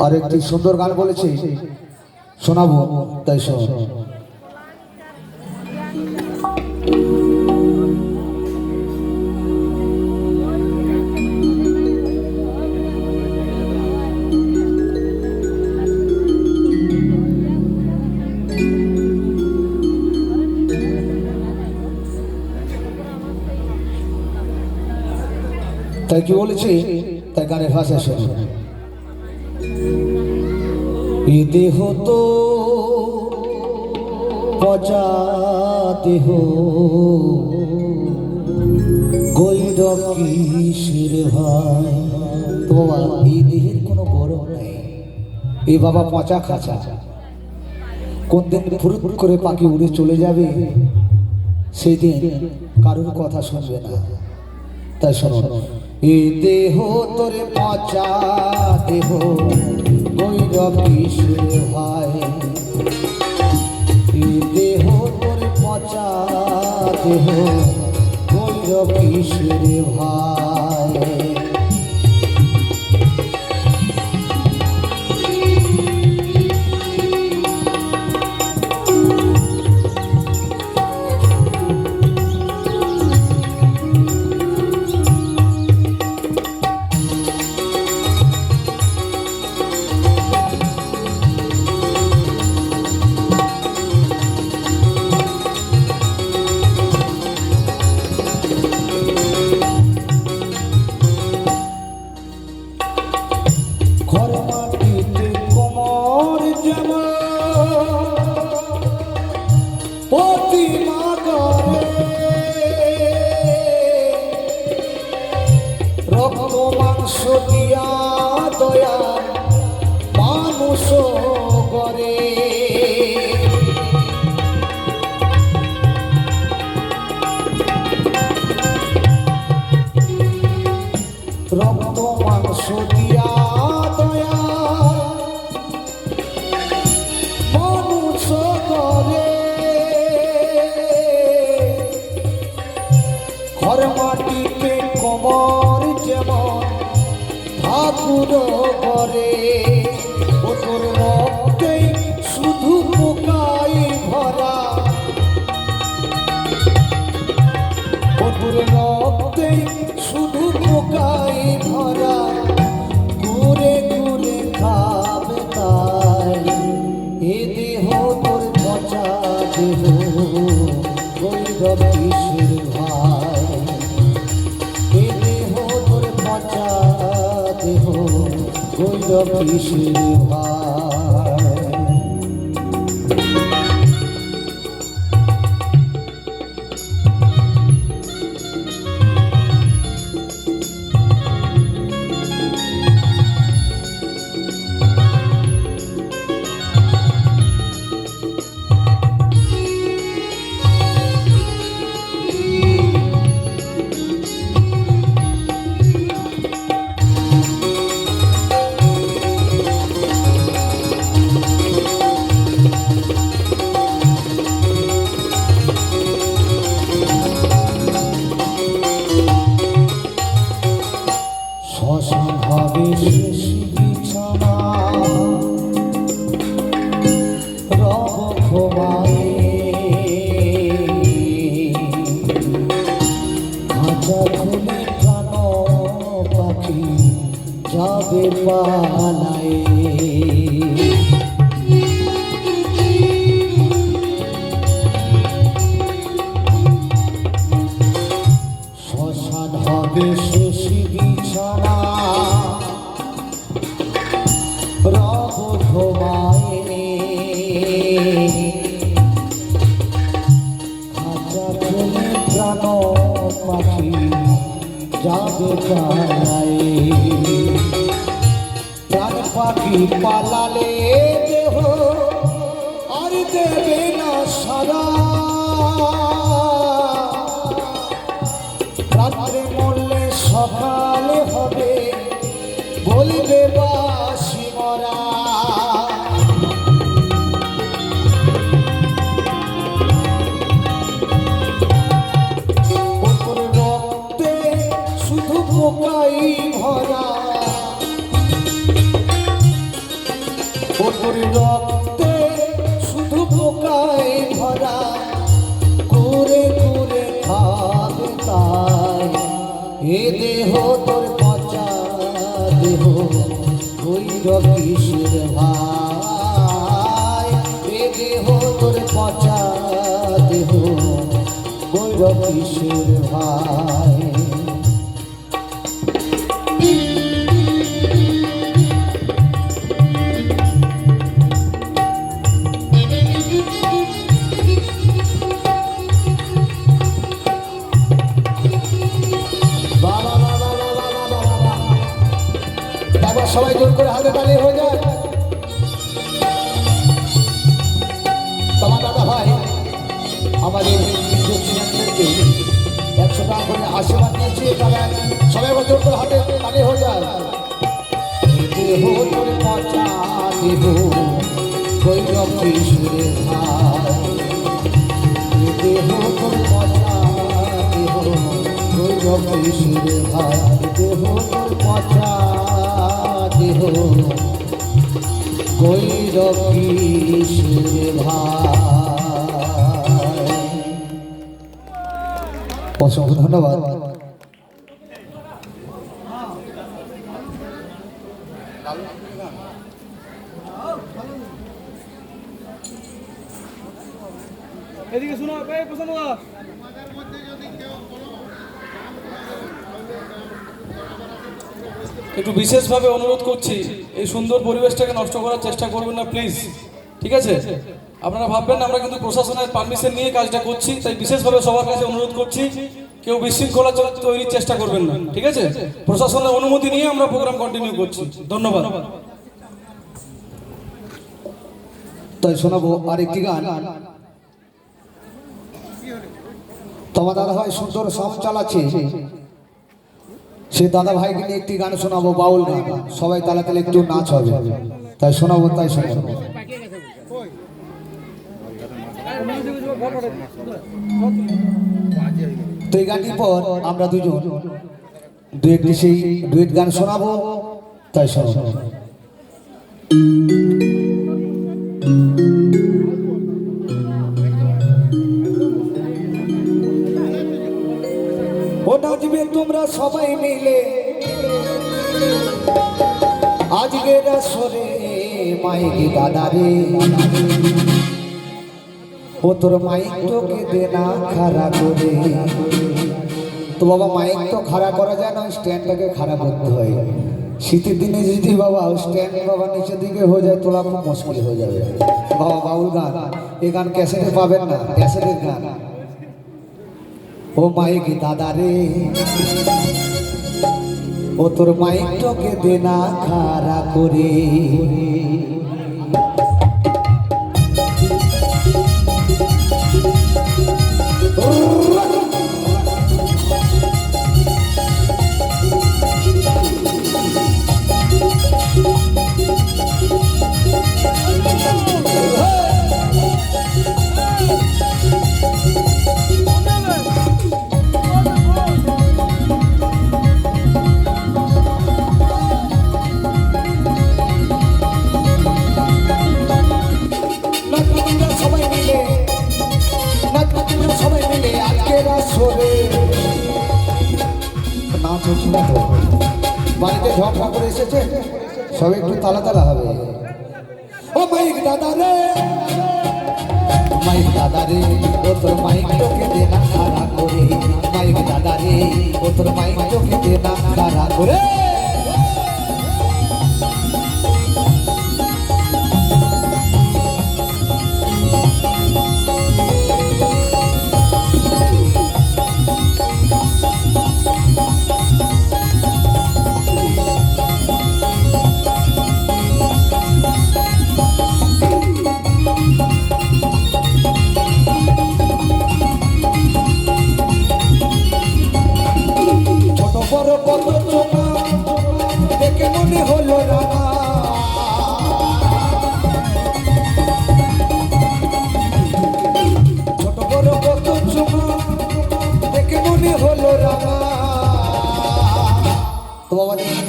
আর একটি সুন্দর গান বলেছে, শোনাবো, তাই শোন। তাই কি বলেছে, তাই গানের ভাষা শোন। এ দেহ তো পচা দেহ, গৈর কিসের ভাই। তো বাবা, এই দেহের কোনো গরম নেই। এ বাবা পচা খাঁচা, কোন দিন ফুরুত করে পাখি উড়ে চলে যাবে, সেই দিন কারোর কথা শুনবে না। তাই শোনো, এ দেহ তোরে পচা দেহ, গৈর কিসের ভাই। এ দেহ তোরে পচা দেহ, গৈর কিসের ভাই। রক্ত মাংস দিয়া দয়া মানুষ করে, রক্ত মাংস দিয়া দয়া মানুষ করে। ঘর মাটিতে কমর যেমন ঠাকুর করে, ওর রক্তে শুধু পোকাই ভরা, ওর রক্তে শুধু পোকাই ভরা, ঘুরে ঘুরে খাবে তাই। এ দেহ তোর পচা দেহ, গৈর কিসের ভাই। এ দেহ তোর পচা দেহ, গৈর কিসের ভাই। হবে শেষ বিছানা, রব ঘুমায়ে, খাঁচা খুলে প্রাণ পাখি যাবে পালায়ে। শ্মশান হবে শেষ বিছানা, রব ঘুমায়ে, খাঁচা খুলে প্রাণ পাখি যাবে পালায়ে। প্রাণ পাখি পালালে দেহ আর দেবে না সারা, রাত্রে মরলে সকালে হবে বলবে বাসি মরা। তোর রক্তে শুধু পোকায় ভরা করে করে খাবে তাই এ দেহ তোর পচা দেহ গৈর কিসের ভাই এ দেহ তোর পচা দেহ গৈর কিসের ভাই সবাই জোর করে হাতে তালি হয়ে যায়। তোমার দাদা ভাই আমাদের 100 টাকা করে আশীর্বাদ দিয়েছে, তারা সবাই জোর করে হাতে তালি হয়ে যায়। দেহ তোর পচা দেহ গৈরব কিশোরের ভাই দেহ তোর পচা দেহ গৈরব কিশোরের ভাই দেহ তোর পচা দেহ গৈরব কিশোরের ভাই। অসংখ্য ধন্যবাদ। এদিকে শুনো প্রসন্ন দা, একটু বিশেষভাবে অনুরোধ করছি এই সুন্দর পরিবেশটাকে নষ্ট করার চেষ্টা করবেন না প্লিজ, ঠিক আছে? আপনারা ভাববেন আমরা কিন্তু প্রশাসনের পারমিশন নিয়ে কাজটা করছি, তাই বিশেষভাবে সবার কাছে অনুরোধ করছি কেউ বিশৃঙ্খলা তৈরির চেষ্টা করবেন না, ঠিক আছে? প্রশাসনের অনুমতি নিয়ে আমরা প্রোগ্রাম কন্টিনিউ করছি। ধন্যবাদ। তাই শোনাবো আরেকটি গান। তোমার দাদা ভাই সুন্দর সাউন্ড চালাচ্ছে, সে দাদা ভাইকে নিয়ে একটি গান শোনাবো, বাউল গান। সবাই তালে তালে একটু নাচ হবে, তাই শোনাবো, তাই শোনাবো। তো এই গানটির পর আমরা দুজন দু একটি সেই ডুয়েট গান শোনাবো, তাই শোনাবো। ও নাচবে তোমরা সবাই মিলে আজকের আসরে মাইক দাদারে, ও তোর মাইক তোকে দে না খাড়া করে। তো বাবা মাইক তো খাড়া করা যায় না, স্ট্যান্ডটাকে খাড়া করতে হয়। শীতের দিনে যদি বাবা স্ট্যান্ড বাবা নিচের দিকে হয়ে যায় তোলা খুব মুশকিল হয়ে যাবে বাবা। বাউল গান, এই গান ক্যাসেটে পাবেন না, ক্যাসেটের গান। ও মাইক দাদারে, ও তোর মাইকটাকে দে না খাড়া করে। বাড়িতে ঝগড়া করে এসেছে, সবাই একটু তালা তালা হবে। ও মাইক দাদা রে, মাইক দাদা রে, ও তোর মাইক তোকে দে না খাড়া করে। মাইক দাদা রে, ও তোর মাইক তোকে দে না খাড়া করে।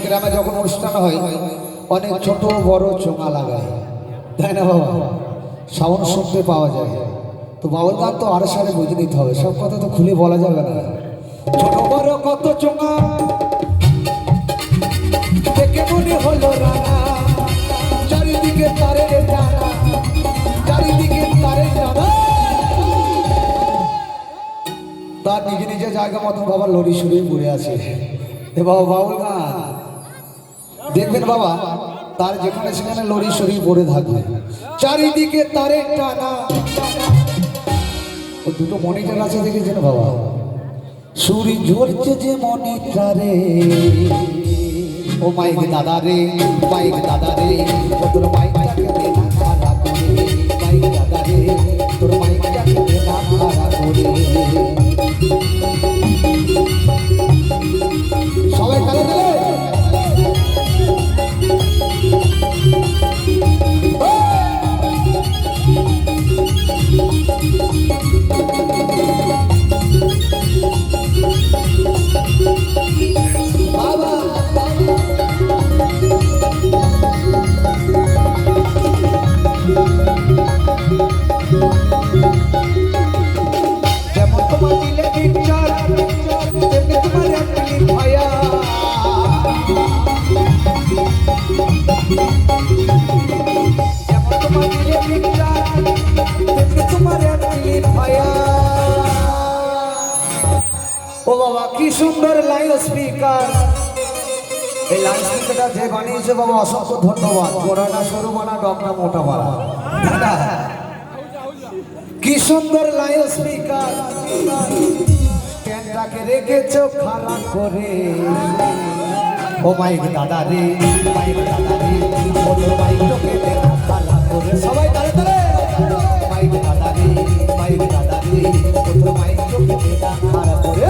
গ্রামে যখন অনুষ্ঠান হয় অনেক ছোট বড় চোঙা লাগায়, তাই না বাবা? সাউন্ড শুনতে পাওয়া যায়। তো বাউল গান তো আরো সারে বুঝে নিতে হবে, সব কথা তো খুলে বলা যাবে না। ছোট বড় কত চোঙা দেখে মনে হলো রানা, চারিদিকে তারের টানা, চারিদিকে তারের টানা। তার নিজে নিজে জায়গা মতন বাবা লড়ি সরিয়ে পড়ে আছে। এ বাবা বাউল গান দেখবেন বাবা, তার যেখানে সেখানে লড়ি সরিয়ে পড়ে থাকবে, চারিদিকে তারের টানা। ও দুটো মনিটর আছে দেখেছেন বাবা, সুরি ঝরছে যে মনিটরে। ও মাইক দাদা রে, মাইক দাদা রে, ও তোর মাইকটাকে দে না খারাপ করে, মাইক দাদা রে, তোর মাইকটাকে দে না খারাপ করে। সবাই তালে দিলে ও বাবা কি সুন্দর লাইভ স্পিকার। এই লাইভ স্পিকারটা যে বানিয়েছে বাবা অসংখ্য ধন্যবাদ। বড়টা সরু বানা, ডগনা মোটা বানা। কি সুন্দর লাইভ স্পিকার, স্ট্যান্ডটাকে রেখেছো খারাপ করে। ও মাইক দাদা রে, মাইক দাদা রে, ও তোর মাইকটাকে দে না খারাপ করে। সবাই তালে তালে মাইক দাদা রে, মাইক দাদা রে, ও তোর মাইকটাকে দে না খারাপ করে।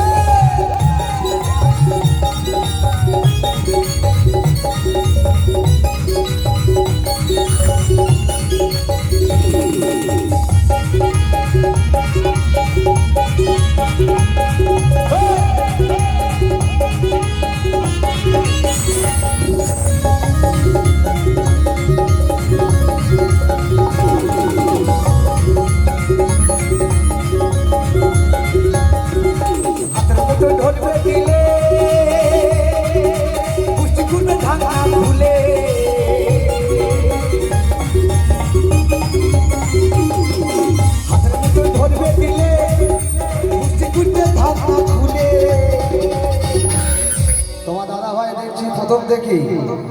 দেখি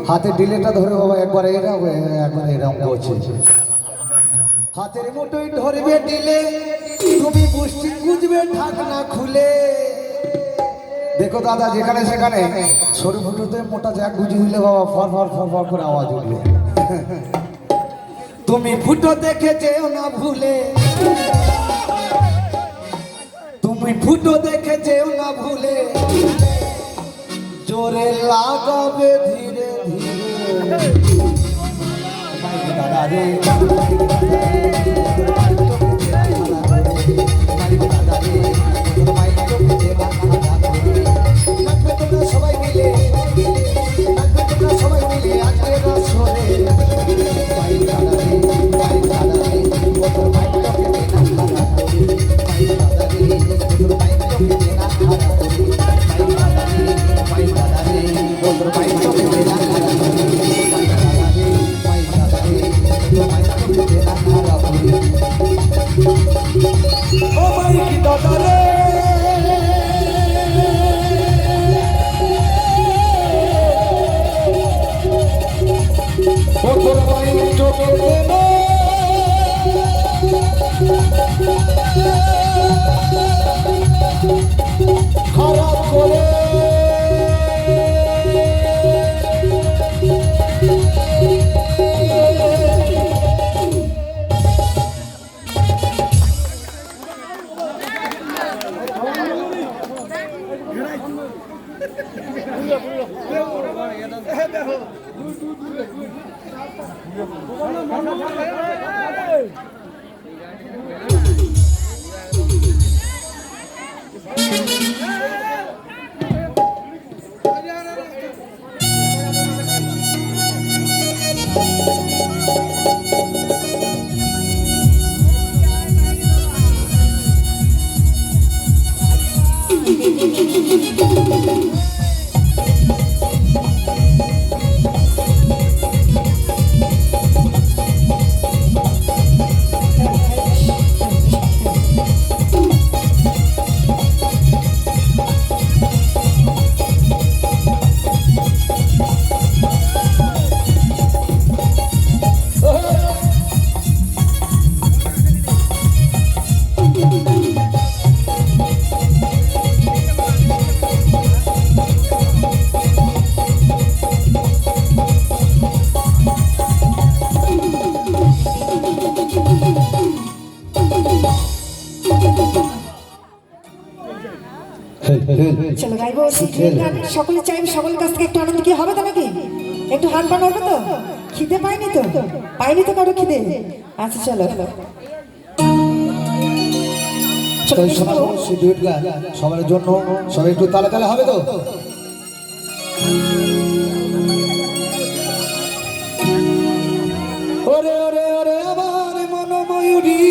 হাতে ডিলেটা ধরে বাবা একবার এরা একবার এরকম করছে। হাতের মুঠোই ধরবে ডিলে, তুমি পুষ্টি খুঁজবে ঢাকনা খুলে। দেখো দাদা যেখানে সেখানে সরু ফুটোতে মোটা জ্যাক গুজি হইলে বাবা ফর ফর ফর ফর করে আওয়াজ উঠবে। তুমি ফুটো দেখে যেও না ভুলে, তুমি ফুটো দেখে যেও না ভুলে, জোরে লাগাবে ধীরে ধীরে। দাদা রে সবাই মিলে, সবাই মিলে আজকে সরে। খারাপ করে গাইবো সেই গান সকলে চাইবে, সকলের কাছ থেকে একটু আনন্দ কি হবে তো নাকি? একটু হাত পান হবে তো? খিদে পাইনি তো? পাইনি তো কারো খিদে? আচ্ছা চলো তাই শোনাবো সেই ডুয়েট গান সবার জন্য। সবাই একটু তালে তালে হবে তো? ওরে ওরে ওরে আমার মনোময়ূরী,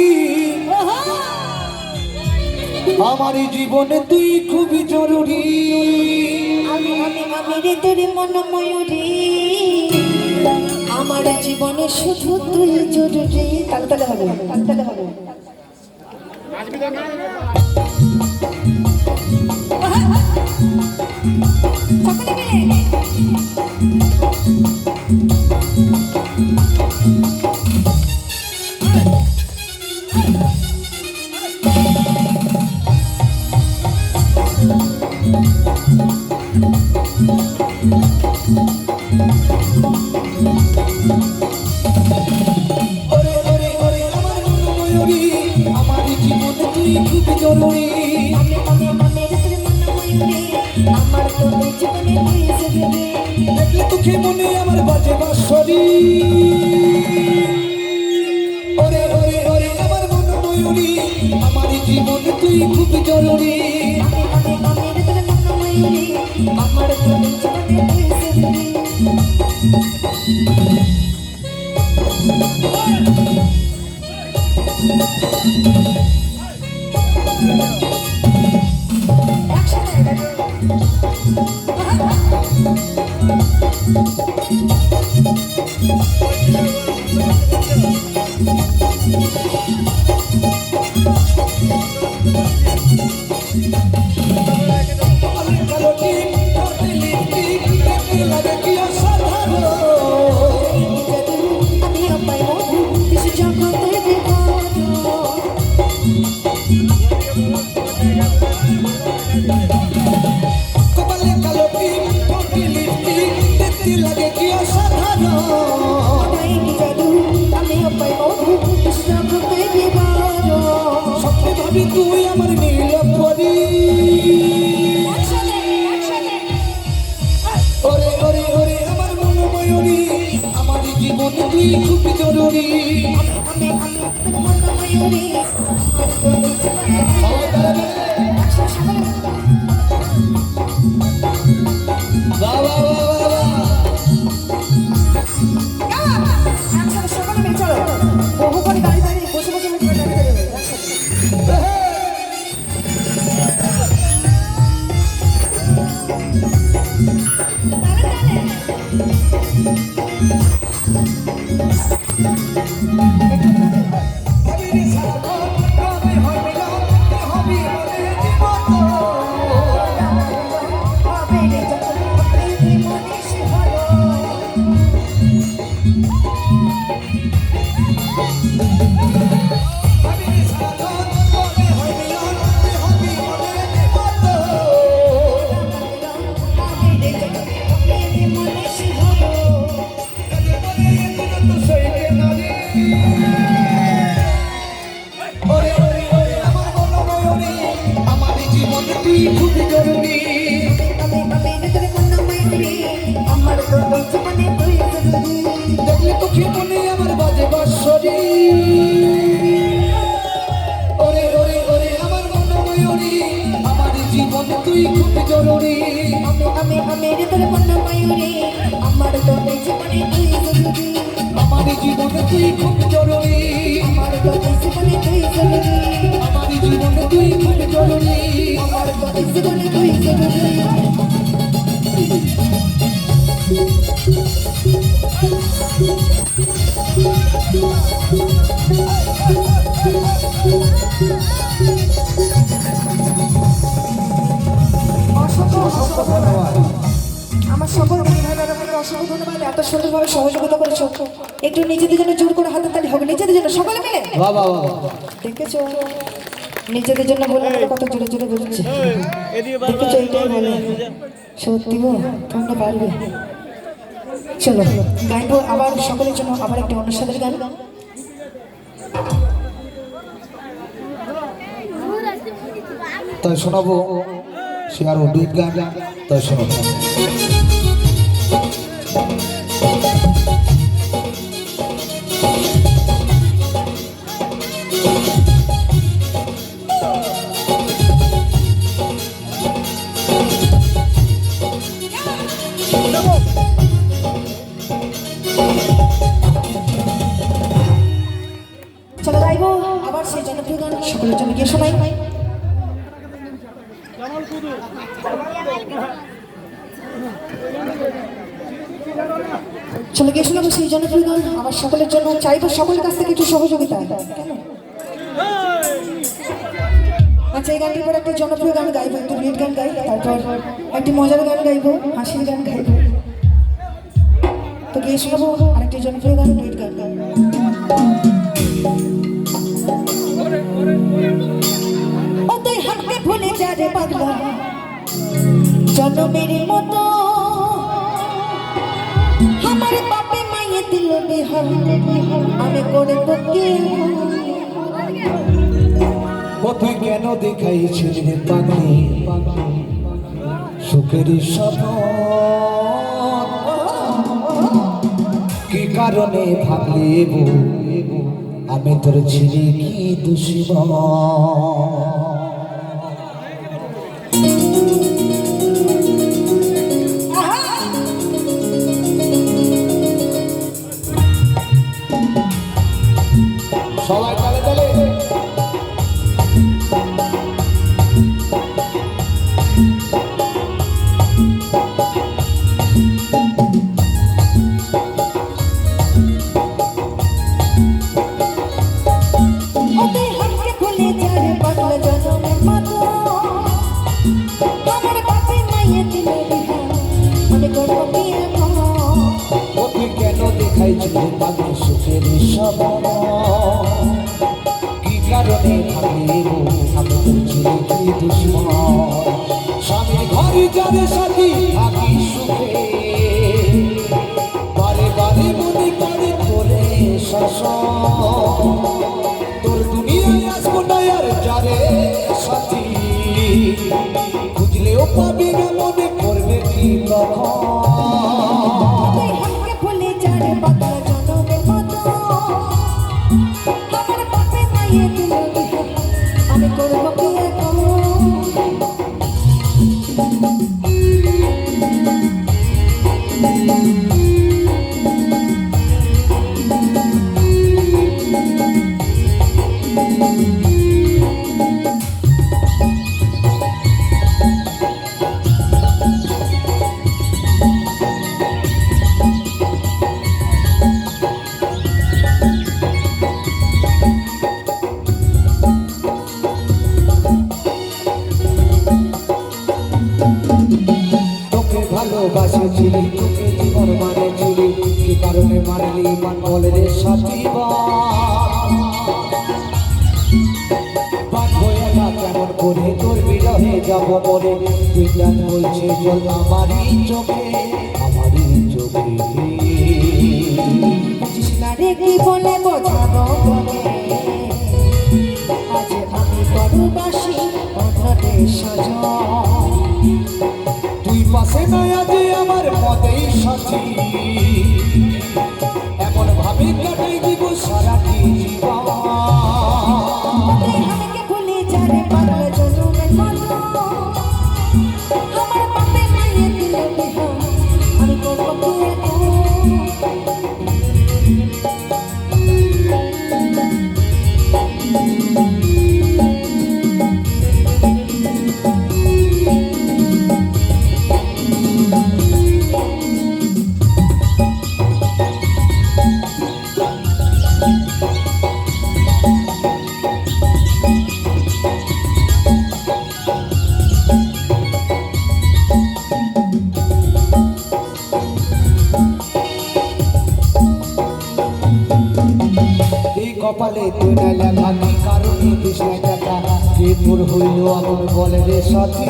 আমার জীবনে তুই খুবই জরুরি। আমি আমি আমি রে তোর মন ময়ূরী, আমার জীবনে শুধু তুই জরুরি। তালে তালে হবে, তালে তালে হবে। সকলে মিলে ওরে ওরে ওরে আমার মনোময়ূরী, আমার জীবনে তুই খুবই জরুরি। আমি আমি আমি রে তোর মন ময়ূরী, আমার তোর জীবনে তুই জরুরি। দেখলে তোকে মনে আমার বাজে বাঁশরি। ওরে ওরে ওরে আমার মনোময়ূরী, আমার জীবনে তুই খুবই জরুরি। আমি আমি আমি রে তোর মন ময়ূরী, আমার তোর জীবনে তুই জরুরি। কালো টিপ, কালো লিপস্টিক, দেখতে লাগে কি অসাধারণ। আমি আমায় মধু বিশ্ব জগতে বিভোর। কপালে কালো টিপ, কালো লিপস্টিক, দেখতে লাগে কি অসাধারণ। তাই কি জাদু, আমি আমায় মধু বিশ্ব জগতে বিভোর। স্বপ্নে ভাবি তুই আমার নীলপরি। ওরে ওরে ওরে আমার মনোময়ূরী, আমার জীবনে তুই খুবই জরুরি। আমি আমি তোর মন ময়ূরী, আমার তোর জীবনে সবাই তালে তালে। বাহ বাহ বাহ বাহ বাহ। একসাথে সকলে মিলে চলো। বহু করে দাঁড়িয়ে দাঁড়িয়ে বসে বসে মিলে দাঁড়িয়ে দাঁড়িয়ে ভাবিনি সাধন, কবে হয় মিলন, হবি মনে জীবন। হবে রে যখন হবে মনে সে হলো। ভাবিনি সাধন, কবে হয় মিলন, হবি মনে জীবন। হবে রে যখন হবে মনে সে হলো। কাজে মনে কোনো তো সইতে নারী। ওরে ওরে ওরে আমার মনোময়ূরী, আমার জীবনে তুই খুবই জরুরি। আমি আমি রে তোর মন ময়ূরী, আমার তোর জীবনে তুই জরুরি। দেখলে তোকে মনে আমার বাজে বাঁশরি। ওরে ওরে ওরে আমার মনোময়ূরী, আমার জীবনে তুই খুবই জরুরি। আমি আমি আমি রে তোর মন ময়ূরী, আমার তোর জীবনে তুই জরুরি। আমার জীবনে তুই খুবই জরুরি। আমার তোর জীবনে তুই জরুরি। আমার জীবনে তুই খুবই জরুরি। আমার তোর জীবনে তুই জরুরি। অসংখ্য অসংখ্য ধন্যবাদ। আমার সকল দিদি ভাই বোনেদের অসংখ্য ধন্যবাদ, এত সুন্দরভাবে সহযোগিতা করেছো। একটু নিজেদের জন্য জোর করে হাতে তালি হবে, নিজেদের জন্য সকলে মিলে। বাহ বাহ বাহ। দেখেছো নিজেদের জন্য বলে আমরা কত জোরে জোরে বলছি। দেখেছো এইটাই বলে সত্যি গো, তোমরা পারবে। চলো গাইবো আবার সকলের জন্য আবার একটা অনুষ্ঠানের গান। তাই শোনাবো সে আরো ডুইট গান তাই শোনো। চলো গাইবো আবার সেই জনপ্রিয় গান সকলের জন্য গিয়ে শোনাই। চলে গিয়ে শোনাবো সেই জনপ্রিয় গান আবার সকলের জন্য, চাইবো সকলের কাছ থেকে একটু সহযোগিতা। কেন? আচ্ছা, এই গানটির পর একটা জনপ্রিয় গান গাইবো, একটু রিড গান গাই, তারপর একটি মজার গান গাইবো, হাসির গান গাইবো। তো গিয়ে শোনাবো আরেকটি জনপ্রিয় গান, রিড গান গাইবো। ওদের হাতে ভুলে যারে পাগলা জনমের মতো, আমার বাপে মাইয়ে দিল বিহার, আমি করে তো কি ও তুই কেন দেখাইছিলি রে পাগলি সুখেরই স্বপ্ন, কি কারণে ভাবলি আমি তোর ছিলি কি দুশ্মন। সবাই তালে তালে ওদের হাতে ভুলে যারে পাগলা জনমের মতো, আমার বাপে মাইয়ে দিল বিহার, আমি করে তো কি ও তুই কেন দেখাইছিলি পাগলি সুখেরই স্বপ্ন, কি কারণে ভাবলি আমি তোর ছিলি কি দুশ্মন। স্বামীর ঘরে যারে সাথী থাকি সুখে, বারে বারে মনে করে করে শাসন, তোর দুনিয়ায় আসবো না আর যারে সাথী, খুঁজলেও পাবি না মনে করবে কি তখন। ওদের হাতে ভুলে যারে পাগলা জনমের মতো, আমার বাপে মাইয়ে দিল বিহার, আমি করব কি এখন। তোকে ভালোবাসেছিলি, তোকে জীবন মানেছিলি, কি কারণে মারলি মান বলে রে সাথী বাদ হয়ে না কেমন করে তোর বিরহে যাব মরে, তুই জান বলছে জল আমারই চোখে আমারই চোখে। বুঝিস না রে কি বলে বোঝাবো বলে, আজ আমি করবাসি অন্যদের সজন, তুই পাশে নাই আজে আমার পদেই সাথী, এমন ভাবে কাটাই দিব সারাটি জীবন। ওদের হাতে ভুলে যারে পাগলা জনমের মতো, আমার বাপে মাইয়ে দিল বিহার, আমি করব কি এখন। এই কপালে তুই না লেখা কি কারণে দিস না টাকা, কে তোর হইল আমার বলে রে সাথী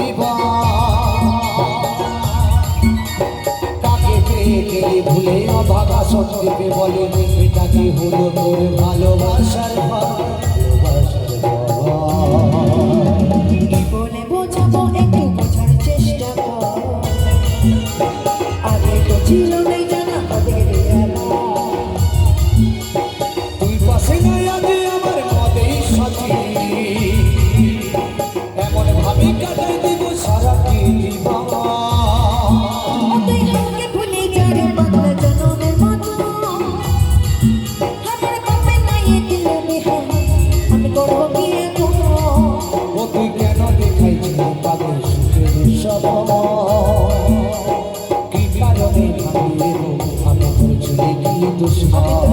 কাকে পেয়ে গেলে ভুলে অভাগা সত্যি বলে এটা কি হলো তোর ভালোবাসার কি বলে বোঝাবো একটু বোঝার কি কারণে আমি তোর ছেলে কি দুশ্মন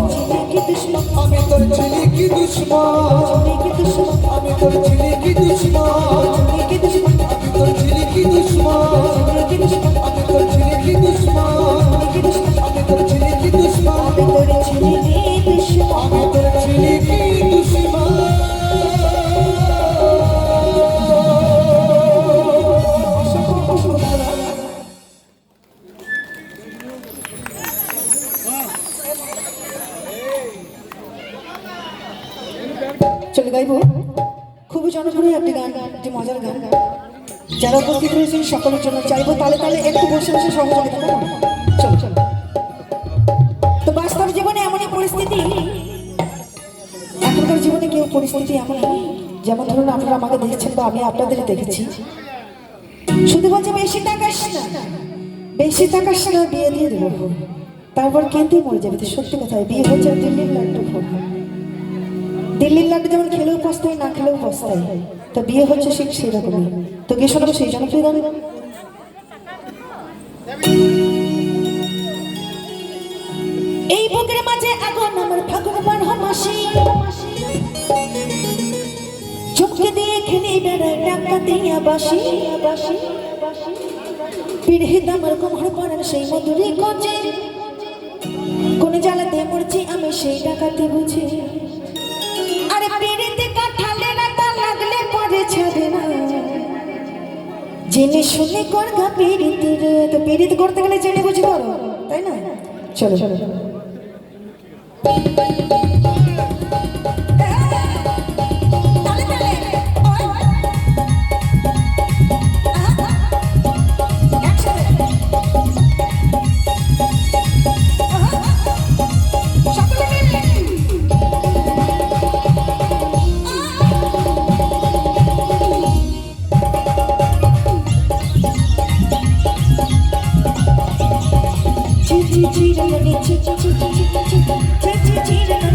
আমি তোর ছেলে কি দুশ্মন আমি তোর ছেলে কি দুশ্মন আমি তোর ছেলে কি দুশ্মন আমি তোর ছেলে কি দুশ্মন আমি তোর ছেলে কি দুশ্মন আমি তোর ছেলে কি দুশ্মন চলে গাইবো খুবই জনপ্রিয় একটি গান, একটি মজার গান। যারা উপস্থিত রয়েছেন সকলের জন্য চাইবো তালে তালে একটু বসে বসে সহযোগিতা করো। চলো চলো। তো বাস্তব জীবনে এমনই পরিস্থিতি, এখনকার জীবনে কেউ পরিস্থিতি এমন, যেমন ধরুন আপনারা আমাকে দেখছেন বা আমি আপনাদের দেখেছি, শুধু বলছে বেশি টাকাস না, বেশি টাকাস না, বিয়ে দিয়ে দেবো, তারপর কেন্দ্রে মরে যাবে। তো সত্যি কথায় বিয়ে হচ্ছে দিল্লির লাড্ডু ফোন, দিল্লির লাড্ডু যেমন খেলেও পস্তায় না খেলেও পস্তায়, তো বিয়ে হচ্ছে ঠিক সেই রকমই। তো গিয়ে শোনাবো সেই জনপ্রিয় গান। এই বুকের মাঝে আগুন আমার ফাগুন বারো মাসি, চোখকে দিয়ে খেলে বেড়ায় টাকা দিয়া বাসি, পিড়হিত আমার কোমর পড়েন সেই মধুরী কোচে, কোন জ্বালাতে মরছি আমি সেই টাকাতে বুঝি। আরে পেড়িতে কাঠালে রাতা লাগলে পরে ছাড়ে না, জেনে শুনে করগা পেড়িতে রে। তো পেড়িত করতে গেলে জেনে বুঝি করো, তাই না? চলো চলো চিরমণি চিরমণি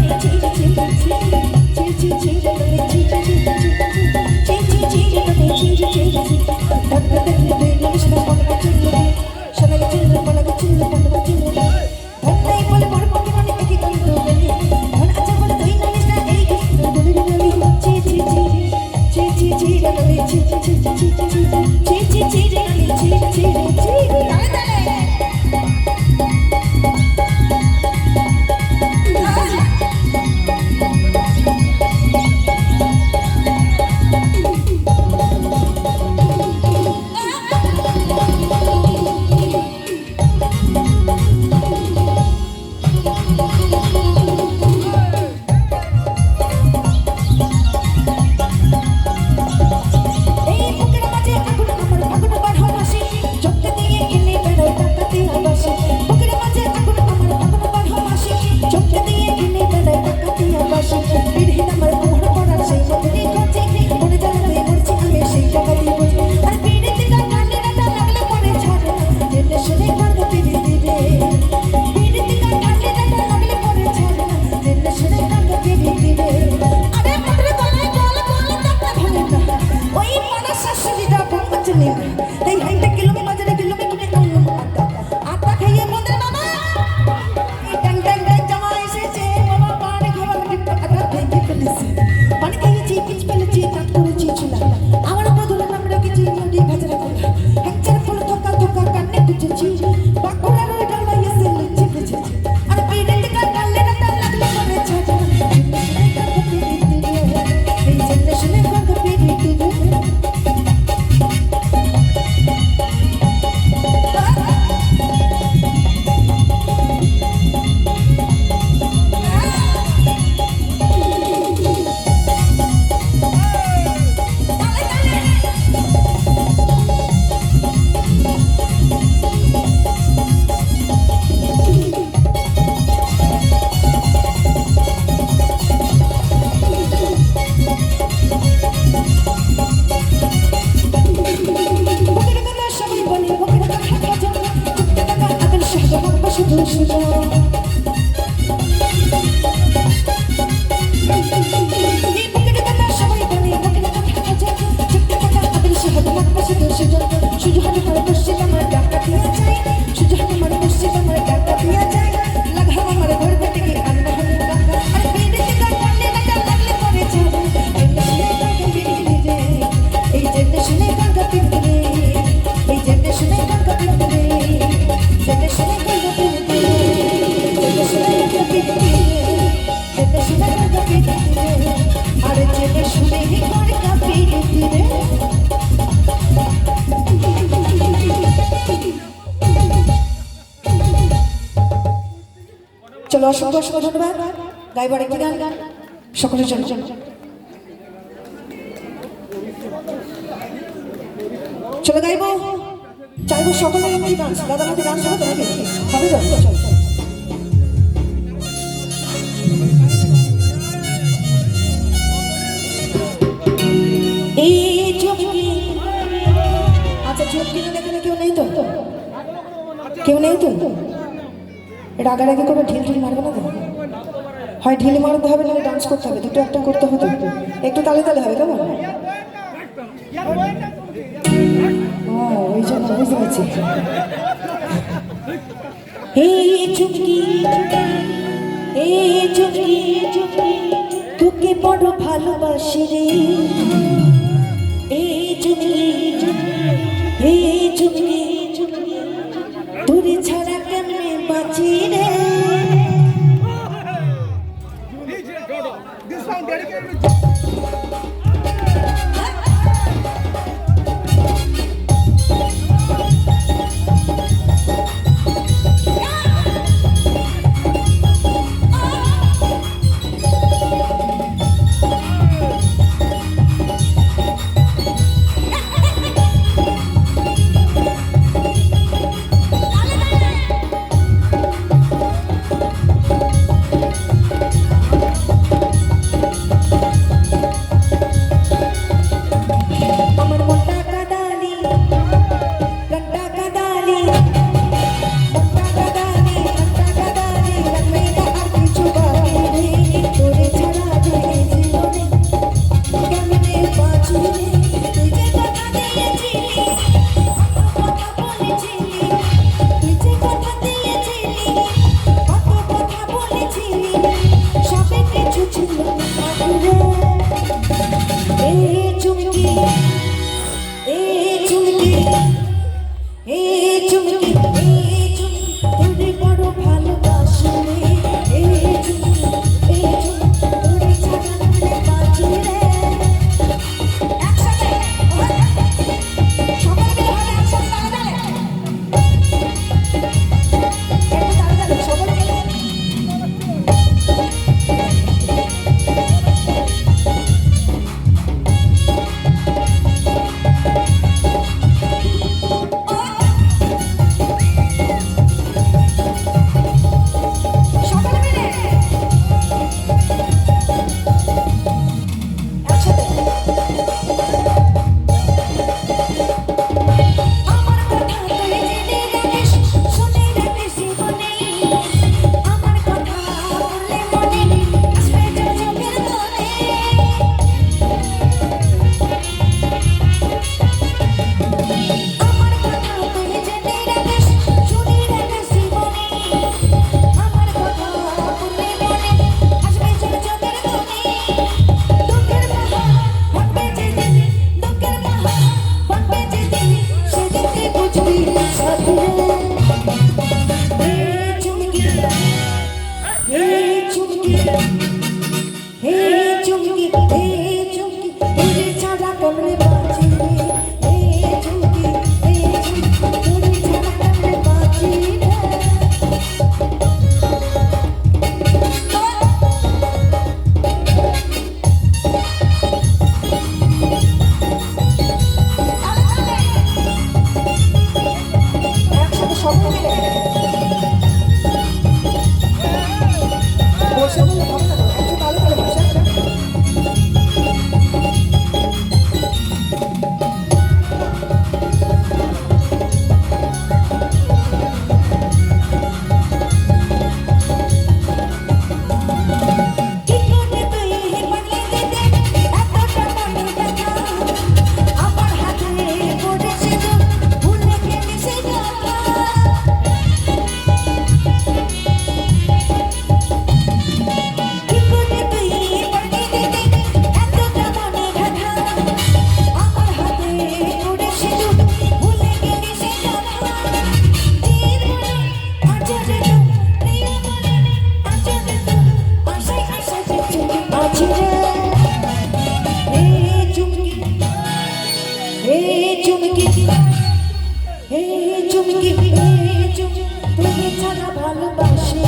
চলো অসংখ্য অসংখ্য ধন্যবাদ। গাইবার একটি গান সকলের জন্য। চলো গাইবো, চাইবো সকলে একটি ডান্স। দাদা আমাদের ডান্স হবে তো নাকি? হবে তো? চলো এই চুমকি। আচ্ছা চুমকি এখানে কেউ নেই তো? কেউ নেই তো? রাগারাগি করে ঢিল ঢিল মারবে না তো? হয় ঢিল মারতে হবে না ডান্স করতে হবে, দুটো একটা করতে হতো। একটু তালে তালে হবে কেমন? ও ওই জন্য বুঝতে পারছি। এই চুমকি, এই চুমকি, তোকে বড় ভালোবাসি রে। এই চুমকি, এই চুমকি, তোরে ছাড়া কেমনে বাঁচি রে। This song dedicated to চুমকি তুমি ছাড়া ভালোবাসি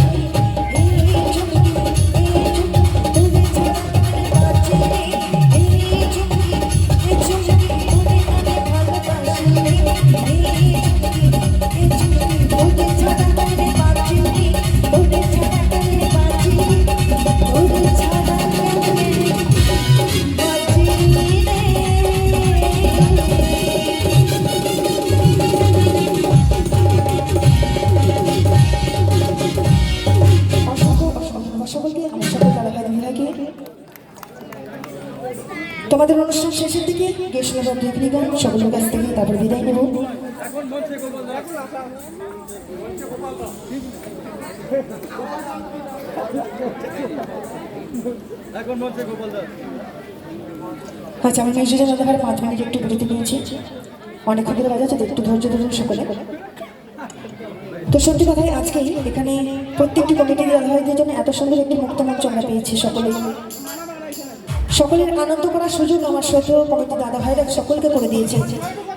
সকল দাদা ভাই দিদিভাইকে তোমাদের অনুষ্ঠান শেষের দিকে গিয়ে শোনাবার দুই গান সকলের কাছ থেকে, তারপর বিদায় নেব। আচ্ছা, আমি মিউজিকের দাদা ভাই 5 মিনিট একটু বিরতি নিয়েছি, অনেকক্ষণ ধরে বাজাচ্ছে, একটু ধৈর্য ধরুন সকলে। তো সত্যি কথাই আজকেই এখানে প্রত্যেকটি কমিটির দাদা ভাইদের জন্য এত সুন্দর একটি মুক্ত মঞ্চ আমরা পেয়েছি। সকলের আনন্দ করার সুযোগ আমার সত্য কমিটি দাদা ভাইরা সকলকে করে দিয়েছে।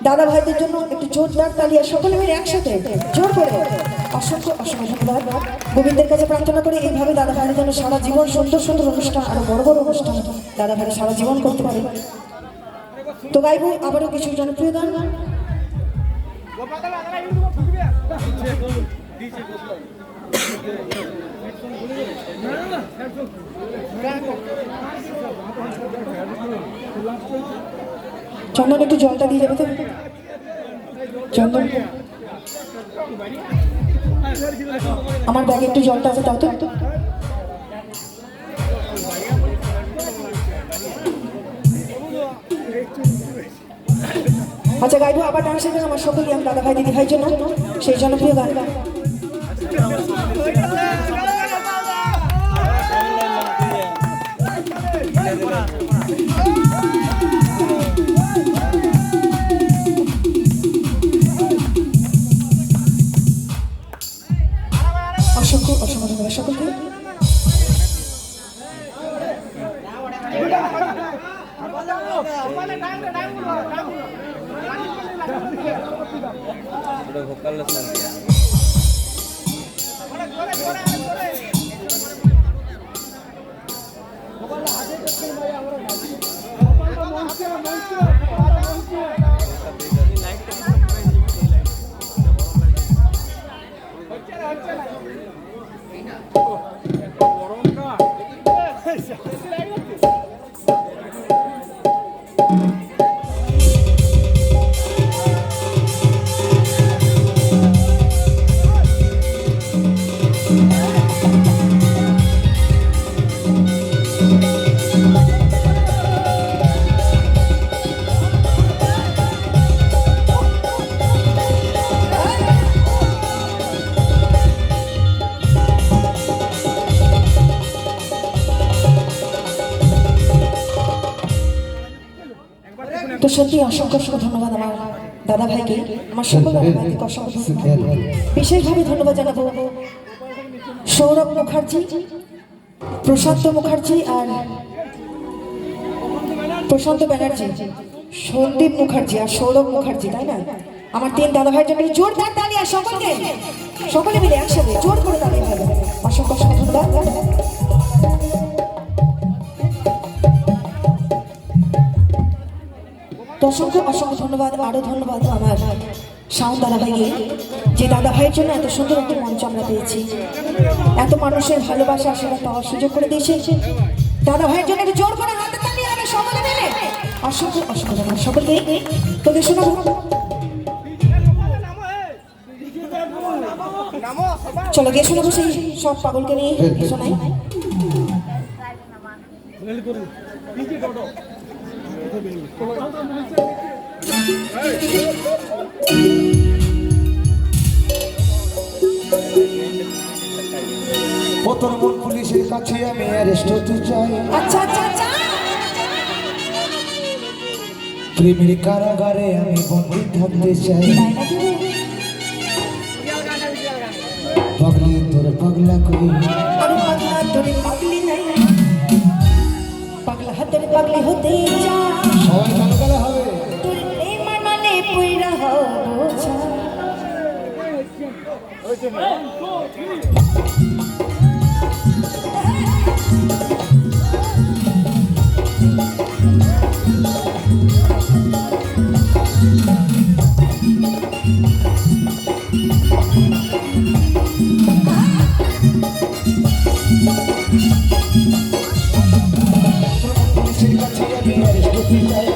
দাদা ভাইদের জন্য একটু জোরদার তালিয়া সকলে মিলে একসাথে জোর করে অসংখ্য অসংখ্য ধন্যবাদ। গোবিন্দের কাছে প্রার্থনা করে এইভাবে দাদা ভাইদের জন্য সারা জীবন সুন্দর সুন্দর অনুষ্ঠান, আরো বড় বড় অনুষ্ঠান দাদা ভাইরা সারা জীবন করতে পারে। তো গাইব আবারও কিছু জনপ্রিয় গান। চন্দন একটু জলটা দিয়ে যাবে তো, চন্দন আমার ব্যাগে একটু জলটা আছে, তাও তো। আচ্ছা, গাইবো আবার ডান্সের গান আমার সকল ইয়াং দাদা ভাই দিদি ভাইয়ের জন্য সেই জনপ্রিয় গান। অসংখ্য অসংখ্য ধন্যবাদ সকলকে। তো সত্যি অসংখ্য অসংখ্য ধন্যবাদ আমার দাদা ভাইকে, আমার সকল দাদা ভাইকে অসংখ্য ধন্যবাদ। বিশেষভাবে ধন্যবাদ জানাবো সৌরভ মুখার্জি, প্রশান্ত মুখার্জি আর প্রশান্ত ব্যানার্জি, সন্দীপ মুখার্জি আর সৌরভ মুখার্জি, তাই না? আমার 3 দাদা ভাইয়ের জন্য জোরদার তালি, আর সকলকে সকলে মিলে একসাথে জোর করে তালি হবে। অসংখ্য অসংখ্য ধন্যবাদ। তো অসংখ্য অসংখ্য ধন্যবাদ, আরো ধন্যবাদ আমার সাউন্ড দাদা ভাইকে, যে দাদা ভাইয়ের জন্য এত সুন্দর একটি মঞ্চ আমরা পেয়েছি, এত মানুষের ভালোবাসা আশীর্বাদ পাওয়ার সুযোগ করে দিয়েছে। দাদা ভাইয়ের জন্য একটু জোর করে হাতে তালি হবে সকলে মিলে। অসংখ্য অসংখ্য ধন্যবাদ সকলকে। তোকে শোনাবো, চলো গিয়ে শোনাবো সেই সব পাগলকে নিয়ে শোনাই। প্রথমবার পুলিশের কাছে আমি অ্যারেস্ট হতে চাই, আচ্ছা আচ্ছা আচ্ছা, প্রেমের কারাগারে আমি বন্দী থাকতে চাই। পাগলি তোর পাগলা কই, আরে পাগলা তোরে পাগলি নাই, পাগলা হাতের পাগলি হতে চাই। সবাই গান গালে হবে। তোর প্রেম মানে পুইরা হবো ছা। পুলিশের কাছে আমি অ্যারেস্ট হতে চাই,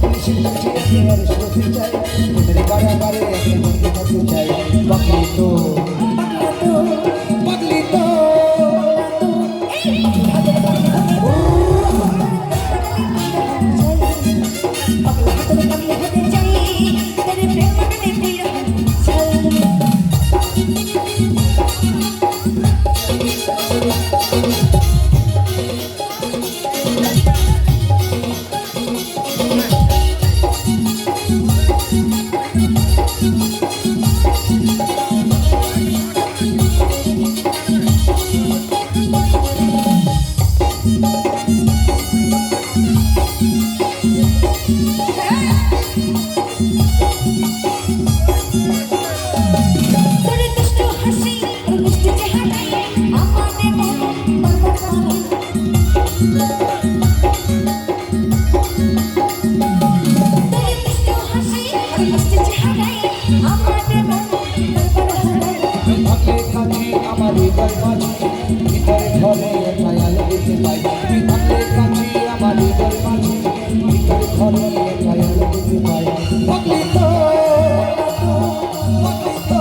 পুলিশের কাছে আমি অ্যারেস্ট হতে চাই, প্রেমের কারাগারে আমি বন্দী থাকতে চাই। পাগলি তো পাগলা তো পাই তুই থাকলে কাছে আমার হৃদয় মাঝে ভিতরে ঘরে একাই আনন্দ পাই পাগলি তো পাগলি তো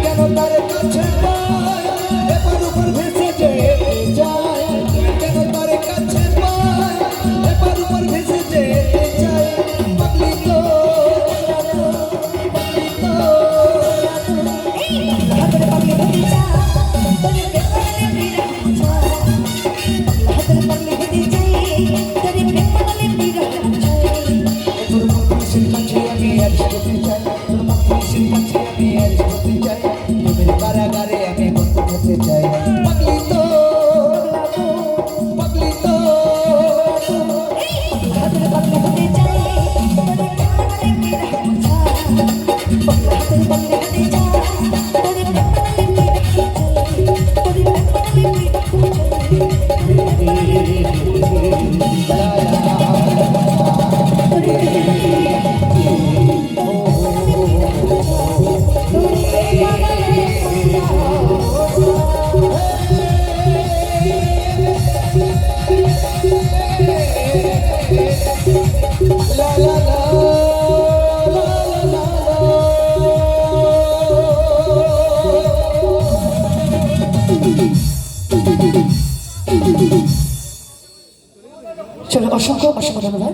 কেন তার কাছে পাই এবার উপর ভেসে যেতে চাই কেন তার কাছে পাই এবার উপর ভেসে যেতে চাই পাগলি তো পাগলি তো তোর মুখের কাছে আমি আজ যেতে চাই তোর মুখের কাছে আমি আজ যেতে চাই তোদের কারাগারে আমি বন্ধ হতে চাই পাগলি তো পাগলি তো la la la চলো অসংখ্য অসংখ্য ধন্যবাদ।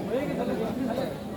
হয়ে গেছে